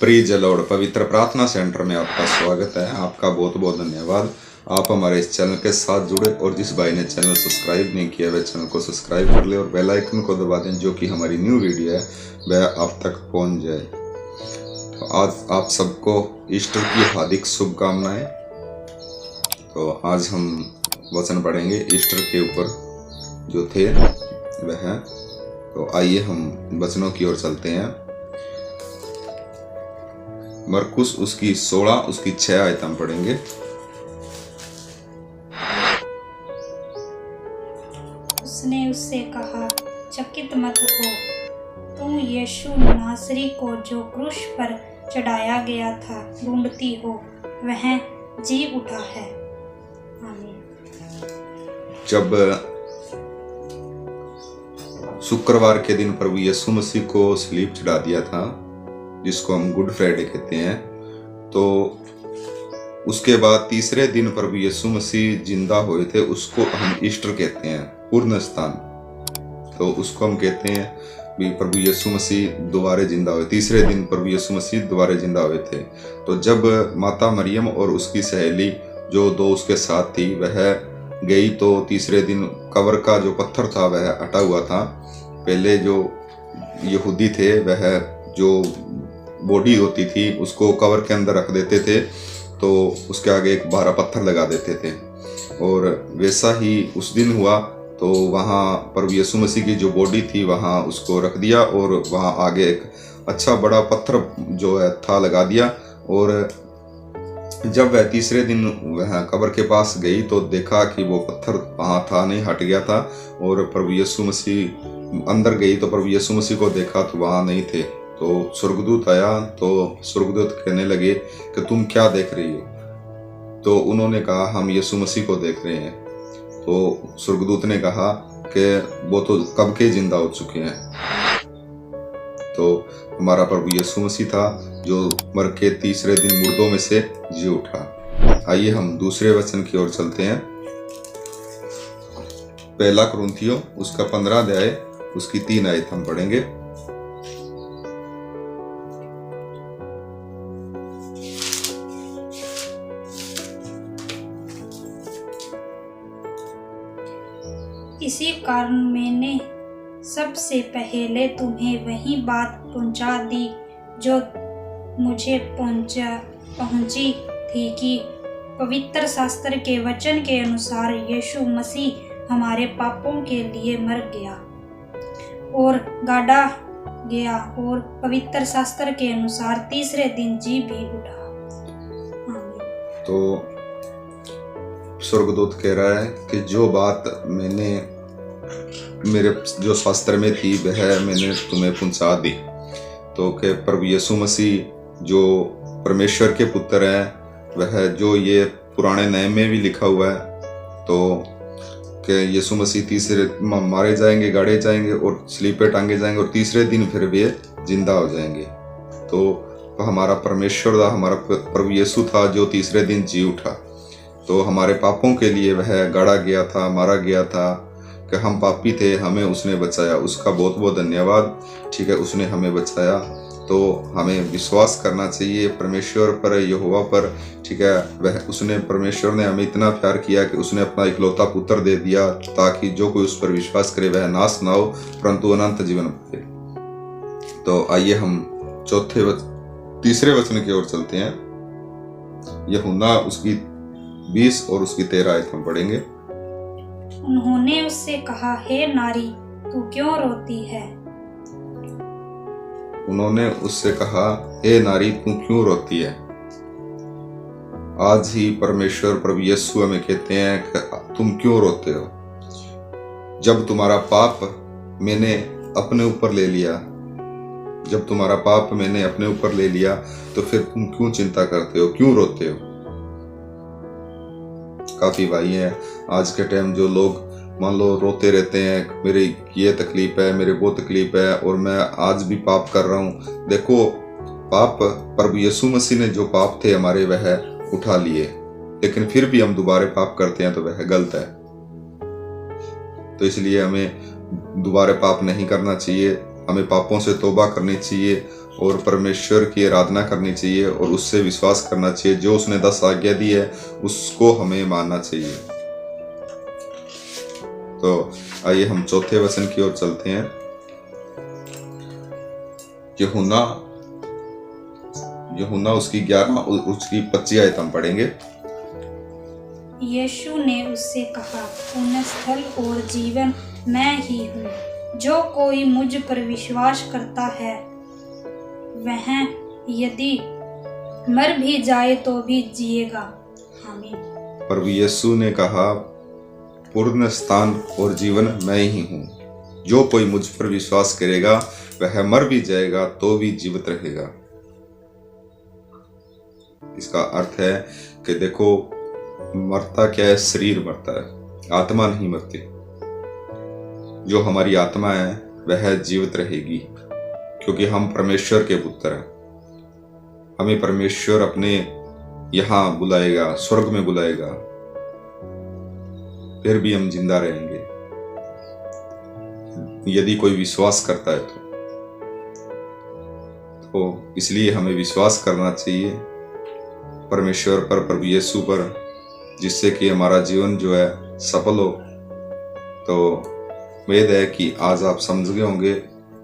प्रीज Lord पवित्र प्रार्थना centre में आपका स्वागत है। आपका बहुत बहुत धन्यवाद। आप हमारे इस चैनल के साथ जुड़े और जिस भाई ने चैनल सब्सक्राइब नहीं किया वह चैनल को सब्सक्राइब कर ले और बेल आइकन को दबा दें, जो कि हमारी न्यू वीडियो है वह आप तक पहुंच जाए। तो आज आप सबको ईस्टर की हार्दिक शुभकामनाएं। तो आज हम वचन पढ़ेंगे ईस्टर के ऊपर जो थे वह। तो आइए हम वचनों की ओर चलते हैं। मरकुस उसकी 16 उसकी 6 आयत हम पढ़ेंगे। उसने उससे कहा, चकित मत हो, तुम यीशु नासरी को जो क्रूस पर चढ़ाया गया था ढूंढती हो, वह जी उठा है। आमीन। जब शुक्रवार के दिन प्रभु यीशु मसीह को सलीब चढ़ा दिया था, जिसको हम गुड फ्राइडे कहते हैं, तो उसके बाद तीसरे दिन प्रभु यीशु मसीह जिंदा हुए थे, उसको हम ईस्टर कहते हैं, पूर्ण स्थान। तो उसको हम कहते हैं भी प्रभु यीशु मसीह दोबारा जिंदा हुए। तीसरे दिन प्रभु यीशु मसीह दोबारा जिंदा हुए थे। तो जब माता मरियम और उसकी सहेली जो दो उसके साथ थी वह गई, तो तीसरे दिन कब्र का जो पत्थर था वह हटा हुआ था। पहले जो यहूदी थे वह जो बॉडी होती थी उसको कवर के अंदर रख देते थे, तो उसके आगे एक भारा पत्थर लगा देते थे। और वैसा ही उस दिन हुआ, तो वहाँ प्रभु यीशु मसीह की जो बॉडी थी वहाँ उसको रख दिया और वहाँ आगे एक अच्छा बड़ा पत्थर जो है था लगा दिया। और जब वह तीसरे दिन वह कब्र के पास गई तो देखा कि वो पत्थर वहाँ था नहीं, हट गया था। और प्रभु यीशु मसीह अंदर गई तो प्रभु यीशु मसीह को देखा तो वहाँ नहीं थे। तो स्वर्गदूत आया, तो स्वर्गदूत कहने लगे कि तुम क्या देख रही हो? तो उन्होंने कहा हम यीशु मसीह को देख रहे हैं। तो स्वर्गदूत ने कहा कि वो तो कब के जिंदा हो चुके हैं। तो हमारा प्रभु यीशु मसीह था जो मर के तीसरे दिन मुर्दों में से जी उठा। आइए हम दूसरे वचन की ओर चलते हैं। पहला कुरिन्थियों उसका 15 अध्याय उसकी 3 आयत हम पढ़ेंगे। इसी कारण मैंने सबसे पहले तुम्हें वही बात पहुंचा दी जो मुझे पहुंची थी कि पवित्र शास्त्र के वचन के अनुसार यीशु मसीह हमारे पापों के लिए मर गया और गाड़ा गया और पवित्र शास्त्र के अनुसार तीसरे दिन जी भी उठा। आमीन। तो स्वर्गदूत कह रहा है कि जो बात मैंने मेरे जो शास्त्र में थी वह मैंने तुम्हें पहुंचा दी। तो कि प्रभु यीशु मसीह जो परमेश्वर के पुत्र हैं, वह जो ये पुराने नए में भी लिखा हुआ है, तो कि यीशु मसीह तीसरे मारे जाएंगे, गाड़े जाएंगे और सलीब पे टांगे जाएंगे और तीसरे दिन फिर वे जिंदा हो जाएंगे। तो हमारा परमेश्वर था, हमारा प्रभु यीशु था जो तीसरे दिन जी उठा। तो हमारे पापों के लिए वह गाड़ा गया था, मारा गया था, कि हम पापी थे, हमें उसने बचाया। उसका बहुत बहुत धन्यवाद। ठीक है, उसने हमें बचाया। तो हमें विश्वास करना चाहिए परमेश्वर पर, यहोवा पर। ठीक है, वह उसने परमेश्वर ने हमें इतना प्यार किया कि उसने अपना इकलौता पुत्र दे दिया, ताकि जो कोई उस पर विश्वास करे वह नाश ना हो परंतु अनंत जीवन पाए। तो आइए हम तीसरे वचन की ओर चलते हैं। यूहन्ना उसकी 20 और उसकी 13 आयत हम पढ़ेंगे। उन्होंने उससे कहा, हे नारी, तू क्यों रोती है? उन्होंने उससे कहा, हे नारी, तू क्यों रोती है? आज ही परमेश्वर प्रभु यीशु हमें कहते हैं कि तुम क्यों रोते हो? जब तुम्हारा पाप मैंने अपने ऊपर ले लिया, जब तुम्हारा पाप मैंने अपने ऊपर ले लिया, तो फिर तुम क्यों चिंता करते हो, क्यों रोते हो? काफी भाई हैं आज के टाइम जो लोग मान लो रोते रहते हैं, मेरी ये तकलीफ है, मेरे वो तकलीफ है और मैं आज भी पाप कर रहा हूँ। देखो, पाप प्रभु यीशु मसीह ने जो पाप थे हमारे वह उठा लिए, लेकिन फिर भी हम दोबारा पाप करते हैं तो वह गलत है। तो इसलिए हमें दोबारा पाप नहीं करना चाहिए, हमें पापों से तौबा करनी चाहिए और परमेश्वर की आराधना करनी चाहिए और उससे विश्वास करना चाहिए। जो उसने 10 आज्ञा दी है उसको हमें मानना चाहिए। तो आइए हम चौथे वचन की ओर चलते हैं। यूहन्ना उसकी 11 उसकी 25 आयत हम पढ़ेंगे। यीशु ने उससे कहा, पुण्यस्थल और जीवन मैं ही हूँ। जो कोई मुझ पर विश्वास करता है वह यदि मर भी जाए तो भी जिएगा। आमीन। प्रभु यीशु ने कहा, पूर्ण स्थान और जीवन मैं ही हूँ। जो कोई मुझ पर विश्वास करेगा वह मर भी जाएगा तो भी जीवित रहेगा। इसका अर्थ है कि देखो, मरता क्या है? शरीर मरता है, आत्मा नहीं मरती। जो हमारी आत्मा है वह जीवित रहेगी, क्योंकि हम परमेश्वर के पुत्र हैं। हमें परमेश्वर अपने यहाँ बुलाएगा, स्वर्ग में बुलाएगा, फिर भी हम जिंदा रहेंगे यदि कोई विश्वास करता है तो इसलिए हमें विश्वास करना चाहिए परमेश्वर पर, प्रभु यीशु पर, जिससे कि हमारा जीवन जो है सफल हो। तो उम्मीद है कि आज आप समझ गए होंगे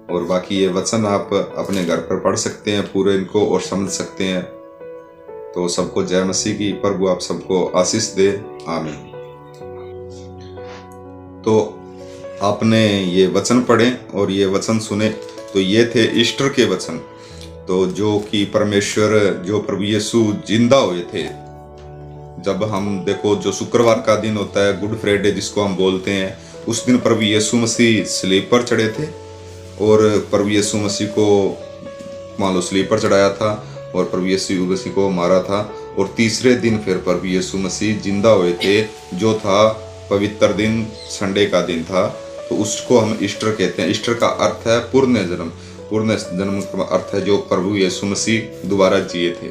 और बाकी ये वचन आप अपने घर पर पढ़ सकते हैं पूरे इनको और समझ सकते हैं। तो सबको जय मसीह की। प्रभु आप सबको आशीष दे। आमीन। तो आपने ये वचन पढ़े और ये वचन सुने, तो ये थे ईस्टर के वचन। तो जो कि परमेश्वर, जो प्रभु यीशु जिंदा हुए थे, जब हम देखो जो शुक्रवार का दिन होता है, गुड फ्राइडे जिसको हम बोलते हैं, उस दिन प्रभु यीशु मसीह स्लीप पर चढ़े थे और प्रभु यीशु मसीह को मान लो स्लीप पर चढ़ाया था और प्रभु यीशु मसीह को मारा था। और तीसरे दिन फिर प्रभु यीशु मसीह जिंदा हुए थे, जो था पवित्र दिन, संडे का दिन था। तो उसको हम ईस्टर कहते हैं। ईस्टर का अर्थ है पूर्ण जन्म। पूर्ण जन्म का अर्थ है जो प्रभु यीशु मसीह दोबारा जिए थे।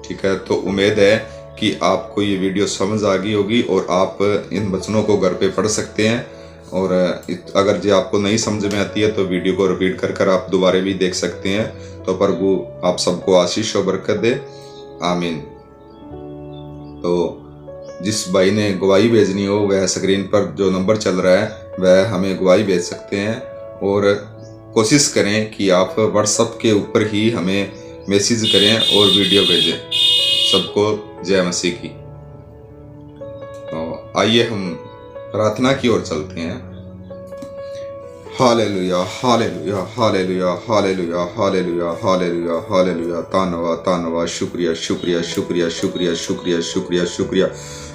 ठीक है, तो उम्मीद है कि आपको ये वीडियो समझ आ गई होगी और आप इन वचनों को घर पे पढ़ सकते हैं। और अगर जो आपको नहीं समझ में आती है तो वीडियो को रिपीट कर आप दोबारा भी देख सकते हैं। तो प्रभु आप सबको आशीष और बरकत दे। आमीन। तो जिस भाई ने गवाही भेजनी हो वह स्क्रीन पर जो नंबर चल रहा है वह हमें गवाही भेज सकते हैं। और कोशिश करें कि आप व्हाट्सएप के ऊपर ही हमें मैसेज करें और वीडियो भेजें। सबको जय मसीह की। तो आइए हम प्रार्थना की ओर चलते हैं। Hallelujah, hallelujah, hallelujah, hallelujah, hallelujah, hallelujah, hallelujah. धन्यवाद, धन्यवाद, शुक्रिया, शुक्रिया, शुक्रिया, शुक्रिया, शुक्रिया, शुक्रिया, शुक्रिया।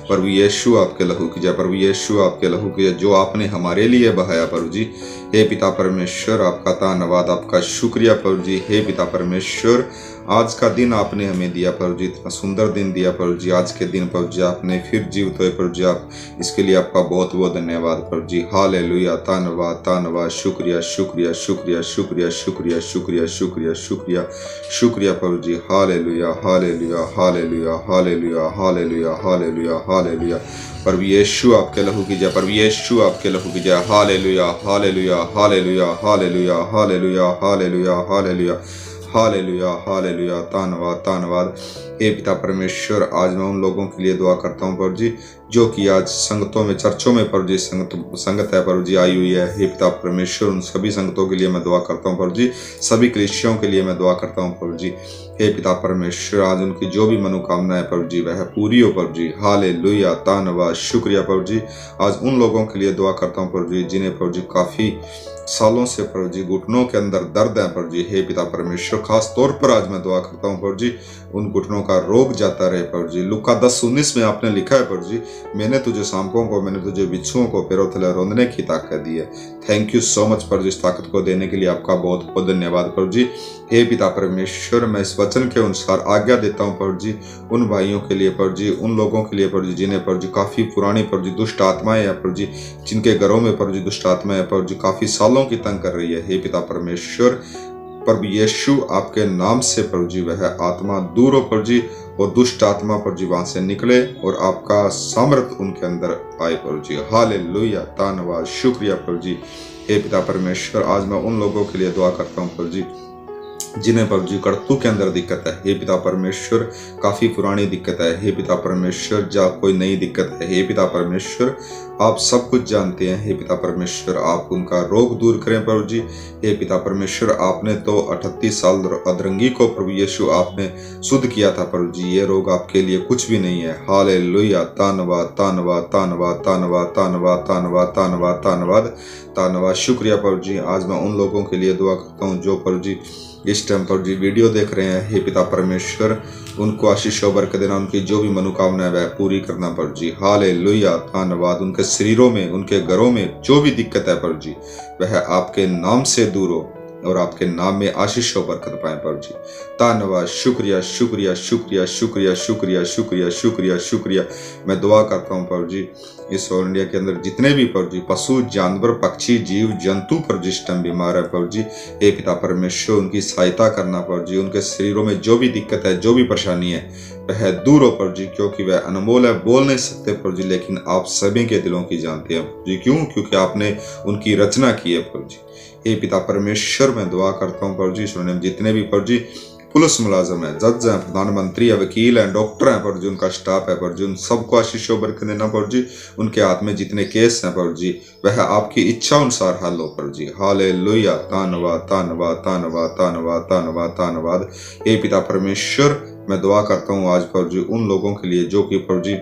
प्रभु यीशु आपके लहू की जय, प्रभु यीशु आपके लहू की जय, जो आपने हमारे लिए बहाया प्रभु जी। हे पिता परमेश्वर, आपका धन्यवाद, आपका शुक्रिया प्रभु जी। हे पिता परमेश्वर, आज का दिन आपने हमें दिया प्रभु जी, इतना सुंदर दिन दिया प्रभु जी। आज के दिन प्रभु जी आपने फिर जीवित हुए प्रभु जी, आप इसके लिए आपका बहुत बहुत धन्यवाद प्रभु जी। हालेलुया, धन्यवाद, धन्यवाद, शुक्रिया, शुक्रिया, शुक्रिया, शुक्रिया, शुक्रिया, शुक्रिया, शुक्रिया, शुक्रिया, शुक्रिया प्रभु जी। Hallelujah, hallelujah, hallelujah, hallelujah, hallelujah, hallelujah, hallelujah. प्रभु यीशु आपके लहू की जय, प्रभु यीशु आपके लहू की जय। Hallelujah, hallelujah, hallelujah, hallelujah, hallelujah, hallelujah, hallelujah, hallelujah, hallelujah. धन्यवाद, धन्यवाद। हे पिता परमेश्वर, आज मैं उन लोगों के लिए दुआ करता हूँ प्रभु जी जो कि आज संगतों में, चर्चों में प्रभु जी संगत है प्रभु जी आई हुई है। हे पिता परमेश्वर, उन सभी संगतों के लिए मैं दुआ करता हूँ प्रभु जी। सभी कलीसियाओं के लिए मैं दुआ करता हूँ प्रभु जी। हे पिता परमेश्वर, आज उनकी जो भी मनोकामना है प्रभु जी वह पूरी हो प्रभु जी। हालेलुया, धन्यवाद, शुक्रिया प्रभु जी। आज उन लोगों के लिए दुआ करता हूँ प्रभु जी जिन्हें प्रभु जी काफी सालों से प्रभु जी घुटनों के अंदर दर्द है प्रभु जी। हे पिता परमेश्वर, खास तौर पर आज मैं दुआ करता हूँ प्रभु जी उन घुटनों का रोग जाता रहे प्रभु जी। लूका 10:19 में आपने लिखा है प्रभु जी, मैंने तुझे सांपों को, मैंने तुझे बिच्छुओं को पैरों तले रौंदने की ताकत दी है। थैंक यू सो मच प्रभु जी, इस ताकत को देने के लिए आपका बहुत बहुत धन्यवाद प्रभु जी। हे पिता परमेश्वर, मैं इस वचन के अनुसार आज्ञा देता हूँ प्रभु जी उन भाइयों के लिए प्रभु जी, उन लोगों के लिए प्रभु जी जिन्हें प्रभु जी काफी पुरानी प्रभु जी दुष्ट आत्माएं है प्रभु जी, जिनके घरों में प्रभु जी दुष्ट आत्माएं है प्रभु जी काफी सालों की तंग कर रही है। हे पिता परमेश्वर, प्रभु यीशु आपके नाम से प्रभु जी वह आत्मा दूर हो प्रभु जी और दुष्ट आत्मा प्रभु जी वहां से निकले और आपका सामर्थ उनके अंदर आए प्रभु जी। हालेलुया, धन्यवाद, शुक्रिया प्रभु जी। हे पिता परमेश्वर, आज मैं उन लोगों के लिए दुआ करता हूँ प्रभु जी जिन्हें प्रभु जी कर्तव्य के अंदर दिक्कत है। हे पिता परमेश्वर, काफी पुरानी दिक्कत है। हे पिता परमेश्वर, जा कोई नई दिक्कत है। हे पिता परमेश्वर, आप सब कुछ जानते हैं। हे पिता परमेश्वर, आप उनका रोग दूर करें प्रभु जी। हे पिता परमेश्वर, आपने तो 38 साल अधरंगी को प्रभु यीशु आपने शुद्ध किया था प्रभु जी। ये रोग आपके लिए कुछ भी नहीं है। हालेलुया, धन्यवाद धन्यवाद धन्यवाद धन्यवाद धन्यवाद धन्यवाद धन्यवाद धन्यवाद धन्यवाद। शुक्रिया प्रभु जी। आज मैं उन लोगों के लिए दुआ करता हूँ जो प्रभु जी इस टाइम पर जी वीडियो देख रहे हैं। हे पिता परमेश्वर, उनको आशीष और बरकत देना, उनकी जो भी मनोकामना है वह पूरी करना प्रभु जी। हालेलुया, धन्यवाद। उनके शरीरों में, उनके घरों में जो भी दिक्कत है प्रभु जी, वह आपके नाम से दूर हो और आपके नाम में आशीष और बरकत पाए प्रभु जी। धन्यवाद, शुक्रिया शुक्रिया शुक्रिया शुक्रिया शुक्रिया शुक्रिया शुक्रिया शुक्रिया। मैं दुआ करता हूँ प्रभु जी, इस ऑल इंडिया के अंदर जितने भी प्रभु जी पशु, जानवर, पक्षी, जीव जंतु प्रभु जी इस टाइम बीमार है प्रभु जी, हे पिता परमेश्वर, उनकी सहायता करना प्रभु जी। उनके शरीरों में जो भी दिक्कत है, जो भी परेशानी है, वह दूर हो प्रभु जी, क्योंकि वह अनमोल है, बोल नहीं सकते प्रभु जी, लेकिन आप सभी के दिलों की जानते हैं प्रभु जी। क्यों? क्योंकि आपने उनकी रचना की है प्रभु जी। हे पिता परमेश्वर, मैं दुआ करता हूँ प्रभु जी, सुनने में जितने भी प्रभु जी पुलिस मुलाजम है, जज हैं, प्रधानमंत्री है, वकील हैं, डॉक्टर हैं प्रभु जी, उनका स्टाफ है प्रभु जी, उन सबको आशीष और बरकत देना प्रभु जी। उनके हाथ में जितने केस हैं प्रभु जी, वह आपकी इच्छा अनुसार हल हो प्रभु जी। हालेलुया, धन्यवाद धन्यवाद धन्यवाद धन्यवाद धन्यवाद धन्यवाद। हे पिता परमेश्वर, मैं दुआ करता हूँ आज प्रभु जी उन लोगों के लिए जो कि प्रभु जी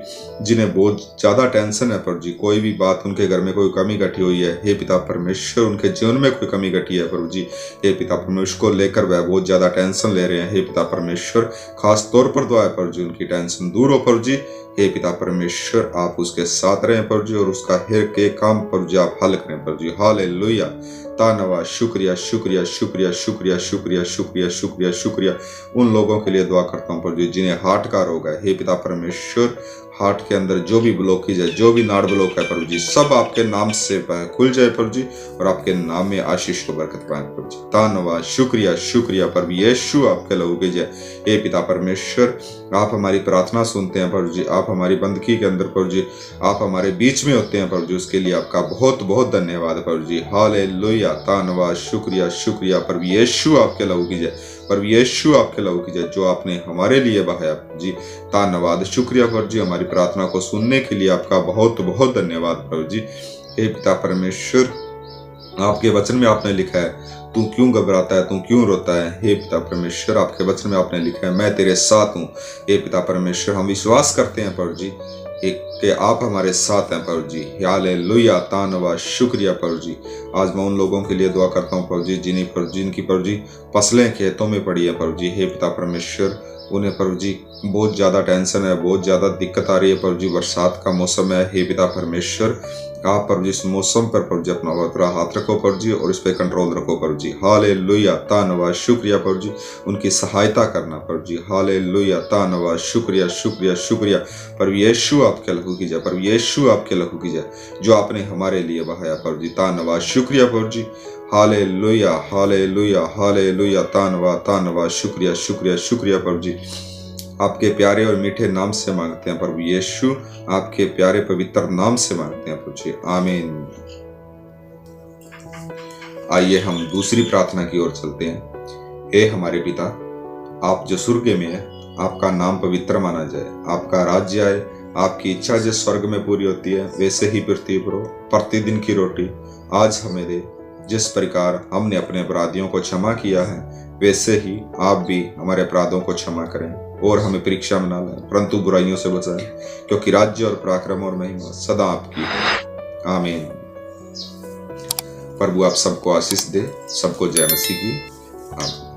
जिन्हें बहुत ज़्यादा टेंशन है प्रभु जी, कोई भी बात, उनके घर में कोई कमी घटी हुई है। हे पिता परमेश्वर, उनके जीवन में कोई कमी घटी है प्रभु जी, हे पिता परमेश्वर को लेकर वह बहुत ज़्यादा टेंशन ले रहे हैं। हे पिता परमेश्वर, खास तौर पर दुआ है प्रभु जी उनकी टेंशन दूर हो प्रभु जी। हे पिता परमेश्वर, आप उसके साथ रहें प्रभु जी और उसका हर के काम प्रभु जी आप हल करें प्रभु जी। हालेलुया, धन्यवाद, शुक्रिया शुक्रिया शुक्रिया शुक्रिया शुक्रिया शुक्रिया शुक्रिया शुक्रिया। उन लोगों के लिए दुआ करता हूँ प्रभु जी जिन्हें हार्ट का रोग है। हे पिता परमेश्वर, हार्ट के अंदर जो भी ब्लॉकेज है, जो भी नाड़ ब्लॉक है प्रभु जी, सब आपके नाम से खुल जाए प्रभु जी और आपके नाम में आशीष को बरकत पाए प्रभु जी। धन्यवाद, शुक्रिया शुक्रिया प्रभु यीशु, आपके लहू की जय। हे पिता परमेश्वर, आप हमारी प्रार्थना सुनते हैं प्रभु जी, आप हमारी बंदगी के अंदर प्रभु जी, आप हमारे बीच में होते हैं प्रभु जी, उसके लिए आपका बहुत बहुत धन्यवाद प्रभु जी। हालेलुया, धन्यवाद, शुक्रिया शुक्रिया प्रभु यीशु, आपके लहू की जय। प्रभु यीशु, आपके लहू की जय जो आपने हमारे लिए बहाया प्रभु जी। धन्यवाद, शुक्रिया प्रभु जी, हमारी प्रार्थना को सुनने के लिए आपका बहुत बहुत धन्यवाद प्रभु जी। हे पिता परमेश्वर, आपके वचन में आपने लिखा है, तू क्यों घबराता है, तू क्यों रोता है। हे पिता परमेश्वर, आपके वचन में आपने लिखा है, मैं तेरे साथ हूँ। हे पिता परमेश्वर, हम विश्वास करते हैं प्रभु जी कि आप हमारे साथ हैं प्रभु जी। हालेलुया, धन्यवाद, शुक्रिया प्रभु जी। आज मैं उन लोगों के लिए दुआ करता हूँ प्रभु जी जिनकी प्रभु जी फसलें खेतों में पड़ी है प्रभु जी। हे पिता परमेश्वर, उन्हें प्रभु जी बहुत ज़्यादा टेंशन है, बहुत ज़्यादा दिक्कत आ रही है प्रभु जी, बरसात का मौसम है। हे पिता परमेश्वर, आप प्रभु जी इस मौसम पर प्रभु जी अपना पूरा हाथ रखो प्रभु जी और इस पे कंट्रोल रखो प्रभु जी। हालेलुया, धन्यवाद, शुक्रिया प्रभु जी, उनकी सहायता करना प्रभु जी। हालेलुया, धन्यवाद, शुक्रिया शुक्रिया शुक्रिया। प्रभु यीशु, आपके लहू की जय। प्रभु यीशु, आपके लहू की जय जो आपने हमारे लिए बहाया प्रभु जी। धन्यवाद, शुक्रिया प्रभु जी। हालेलुया हालेलुया हालेलुया, धन्यवाद धन्यवाद, शुक्रिया शुक्रिया शुक्रिया प्रभु जी। आपके प्यारे और मीठे नाम से मांगते हैं प्रभु यीशु, आपके प्यारे पवित्र नाम से मांगते हैं प्रभु जी, आमीन। आइए हम दूसरी प्रार्थना की ओर चलते हैं। हे हमारे पिता, आप जो स्वर्ग में है, आपका नाम पवित्र माना जाए, आपका राज्य आए, आपकी इच्छा जो स्वर्ग में पूरी होती है वैसे ही पृथ्वी पर हो। प्रतिदिन की रोटी आज हमें दे। जिस प्रकार हमने अपने अपराधियों को क्षमा किया है, वैसे ही आप भी हमारे अपराधों को क्षमा करें और हमें परीक्षा में न लाएं, परंतु बुराइयों से बचाएं, क्योंकि राज्य और पराक्रम और महिमा सदा आपकी है, आमीन। प्रभु आप सबको आशीष दे, सबको जय मसीह की, आमीन।